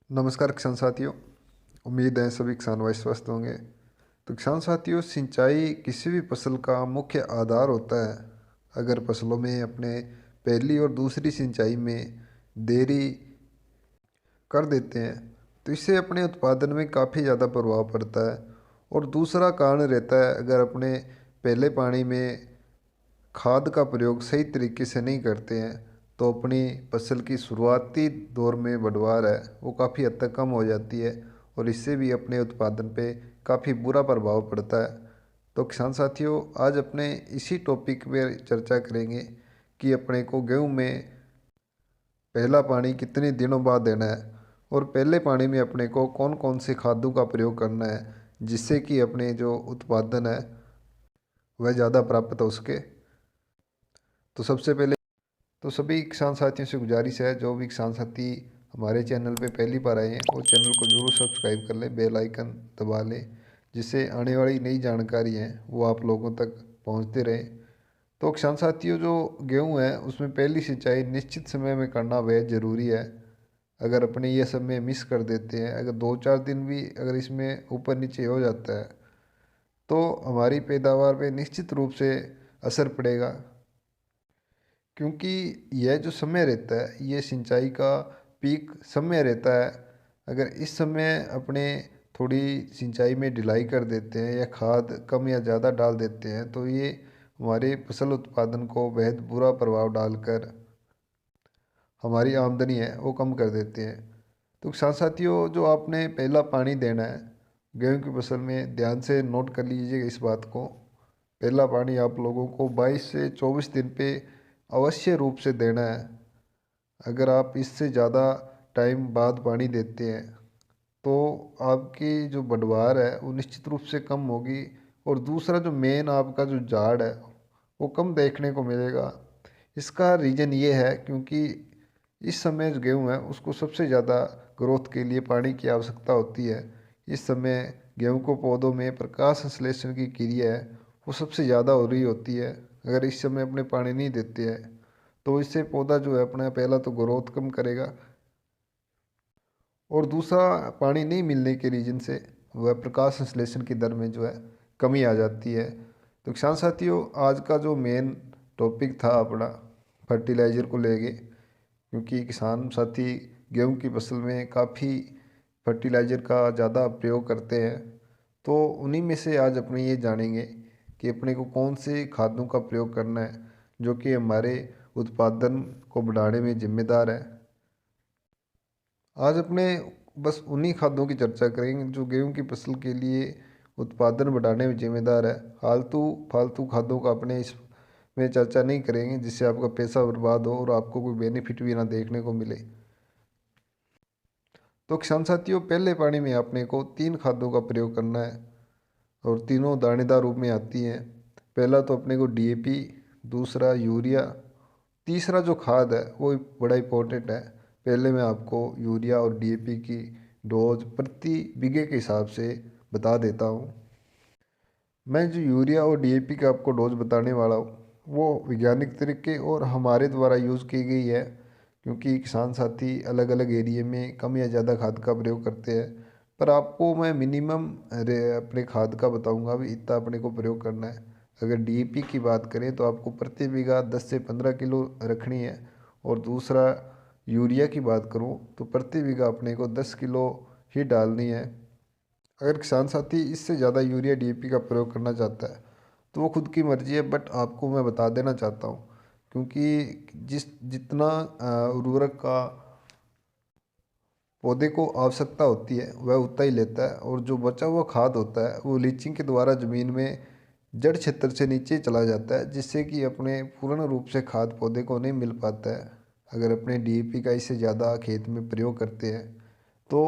नमस्कार किसान साथियों। उम्मीद है सभी किसान भाई स्वस्थ होंगे। तो किसान साथियों, सिंचाई किसी भी फसल का मुख्य आधार होता है। अगर फसलों में अपने पहली और दूसरी सिंचाई में देरी कर देते हैं तो इससे अपने उत्पादन में काफ़ी ज़्यादा प्रभाव पड़ता है। और दूसरा कारण रहता है, अगर अपने पहले पानी में खाद का प्रयोग सही तरीके से नहीं करते हैं तो अपनी फसल की शुरुआती दौर में बढ़वार है वो काफ़ी हद तक कम हो जाती है और इससे भी अपने उत्पादन पे काफ़ी बुरा प्रभाव पड़ता है। तो किसान साथियों, आज अपने इसी टॉपिक पे चर्चा करेंगे कि अपने को गेहूं में पहला पानी कितने दिनों बाद देना है और पहले पानी में अपने को कौन कौन से खादों का प्रयोग करना है जिससे कि अपने जो उत्पादन है वह ज़्यादा प्राप्त हो सके। तो सबसे पहले तो सभी किसान साथियों से गुजारिश है, जो भी किसान साथी हमारे चैनल पे पहली बार आए हैं वो चैनल को जरूर सब्सक्राइब कर लें, बेल आइकन दबा लें, जिससे आने वाली नई जानकारी है वो आप लोगों तक पहुंचते रहे। तो किसान साथियों, जो गेहूं है उसमें पहली सिंचाई निश्चित समय में करना बेहद ज़रूरी है। अगर अपने ये समय मिस कर देते हैं, अगर 2-4 दिन भी अगर इसमें ऊपर नीचे हो जाता है तो हमारी पैदावार पे निश्चित रूप से असर पड़ेगा। क्योंकि यह जो समय रहता है ये सिंचाई का पीक समय रहता है। अगर इस समय अपने थोड़ी सिंचाई में ढिलाई कर देते हैं या खाद कम या ज़्यादा डाल देते हैं तो ये हमारे फसल उत्पादन को बेहद बुरा प्रभाव डालकर हमारी आमदनी है वो कम कर देते हैं। तो किसान साथियों, जो आपने पहला पानी देना है गेहूं की फसल में, ध्यान से नोट कर लीजिएगा इस बात को। पहला पानी आप लोगों को 22 से 24 दिन पे अवश्य रूप से देना है। अगर आप इससे ज़्यादा टाइम बाद पानी देते हैं तो आपकी जो बढ़वार है वो निश्चित रूप से कम होगी। और दूसरा जो मेन आपका जो झाड़ है वो कम देखने को मिलेगा। इसका रीज़न ये है क्योंकि इस समय जो गेहूँ है उसको सबसे ज़्यादा ग्रोथ के लिए पानी की आवश्यकता होती है। इस समय गेहूँ को पौधों में प्रकाश संश्लेषण की क्रिया है वो सबसे ज़्यादा हो रही होती है। अगर इस समय अपने पानी नहीं देते हैं तो इससे पौधा जो है अपना पहला तो ग्रोथ कम करेगा और दूसरा पानी नहीं मिलने के रीजन से वह प्रकाश संश्लेषण की दर में जो है कमी आ जाती है। तो किसान साथियों, आज का जो मेन टॉपिक था अपना फर्टिलाइज़र को लेके, क्योंकि किसान साथी गेहूं की फसल में काफ़ी फर्टिलाइज़र का ज़्यादा प्रयोग करते हैं, तो उन्हीं में से आज अपने ये जानेंगे कि अपने को कौन से खादों का प्रयोग करना है जो कि हमारे उत्पादन को बढ़ाने में जिम्मेदार है। आज अपने बस उन्हीं खादों की चर्चा करेंगे जो गेहूं की फसल के लिए उत्पादन बढ़ाने में जिम्मेदार है। फालतू फालतू खादों का अपने इसमें चर्चा नहीं करेंगे जिससे आपका पैसा बर्बाद हो और आपको कोई बेनिफिट भी ना देखने को मिले। तो किसान साथियों, पहले पानी में आपने को 3 खादों का प्रयोग करना है और तीनों दानेदार रूप में आती हैं। पहला तो अपने को डीएपी, दूसरा यूरिया, तीसरा जो खाद है वो बड़ा इम्पोर्टेंट है। पहले मैं आपको यूरिया और डीएपी की डोज प्रति बीघे के हिसाब से बता देता हूँ। मैं जो यूरिया और डीएपी का आपको डोज बताने वाला हूँ वो वैज्ञानिक तरीके और हमारे द्वारा यूज़ की गई है, क्योंकि किसान साथी अलग अलग एरिया में कम या ज़्यादा खाद का प्रयोग करते हैं। पर आपको मैं मिनिमम अपने खाद का बताऊंगा भी इतना अपने को प्रयोग करना है। अगर डीएपी की बात करें तो आपको प्रति बीघा 10 से 15 किलो रखनी है और दूसरा यूरिया की बात करूँ तो प्रति बीघा अपने को 10 किलो ही डालनी है। अगर किसान साथी इससे ज़्यादा यूरिया डीएपी का प्रयोग करना चाहता है तो वो खुद की मर्जी है, बट आपको मैं बता देना चाहता हूँ क्योंकि जितना उर्वरक का पौधे को आवश्यकता होती है वह उतना ही लेता है और जो बचा हुआ खाद होता है वो लीचिंग के द्वारा ज़मीन में जड़ क्षेत्र से नीचे चला जाता है, जिससे कि अपने पूर्ण रूप से खाद पौधे को नहीं मिल पाता है। अगर अपने डीएपी का इससे ज़्यादा खेत में प्रयोग करते हैं तो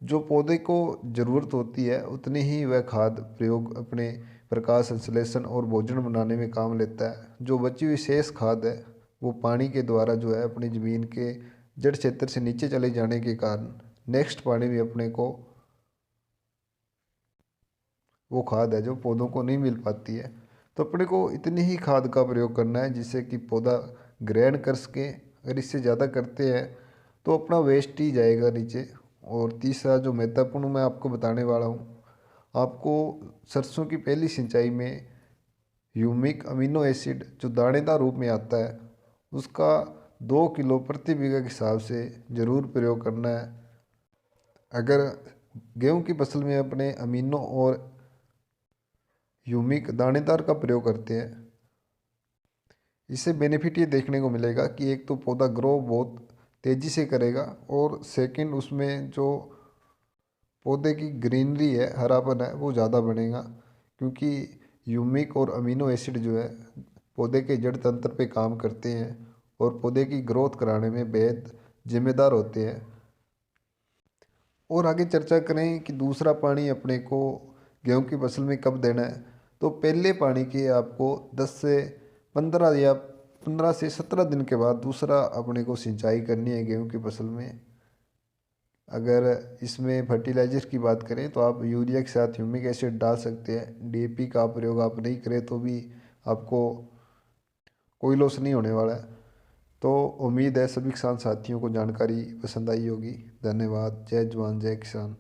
जो पौधे को ज़रूरत होती है उतनी ही वह खाद प्रयोग अपने प्रकाश संश्लेषण और भोजन बनाने में काम लेता है। जो बची हुई शेष खाद है वो पानी के द्वारा जो है अपनी ज़मीन के जड़ क्षेत्र से नीचे चले जाने के कारण नेक्स्ट पानी में अपने को वो खाद है जो पौधों को नहीं मिल पाती है। तो अपने को इतनी ही खाद का प्रयोग करना है जिससे कि पौधा ग्रहण कर सके। अगर इससे ज़्यादा करते हैं तो अपना वेस्ट ही जाएगा नीचे और तीसरा जो महत्वपूर्ण मैं आपको बताने वाला हूँ, आपको सरसों की पहली सिंचाई में ह्यूमिक अमीनो एसिड जो दानेदार रूप में आता है उसका 2 किलो प्रति बीघा के हिसाब से ज़रूर प्रयोग करना है। अगर गेहूं की फसल में अपने अमीनो और ह्यूमिक दानेदार का प्रयोग करते हैं, इससे बेनिफिट ये देखने को मिलेगा कि एक तो पौधा ग्रो बहुत तेज़ी से करेगा और सेकंड उसमें जो पौधे की ग्रीनरी है, हरापन है, वो ज़्यादा बढ़ेगा। क्योंकि ह्यूमिक और अमीनो एसिड जो है पौधे के जड़ तंत्र पे काम करते हैं और पौधे की ग्रोथ कराने में बेहद जिम्मेदार होते हैं। और आगे चर्चा करें कि दूसरा पानी अपने को गेहूं की फसल में कब देना है, तो पहले पानी के आपको 10 से 15 या 15 से 17 दिन के बाद दूसरा अपने को सिंचाई करनी है गेहूं की फसल में। अगर इसमें फर्टिलाइज़र की बात करें तो आप यूरिया के साथ ह्यूमिक एसिड डाल सकते हैं। डीएपी का प्रयोग आप नहीं करें तो भी आपको कोई लॉस नहीं होने वाला है। तो उम्मीद है सभी किसान साथियों को जानकारी पसंद आई होगी। धन्यवाद। जय जवान जय किसान।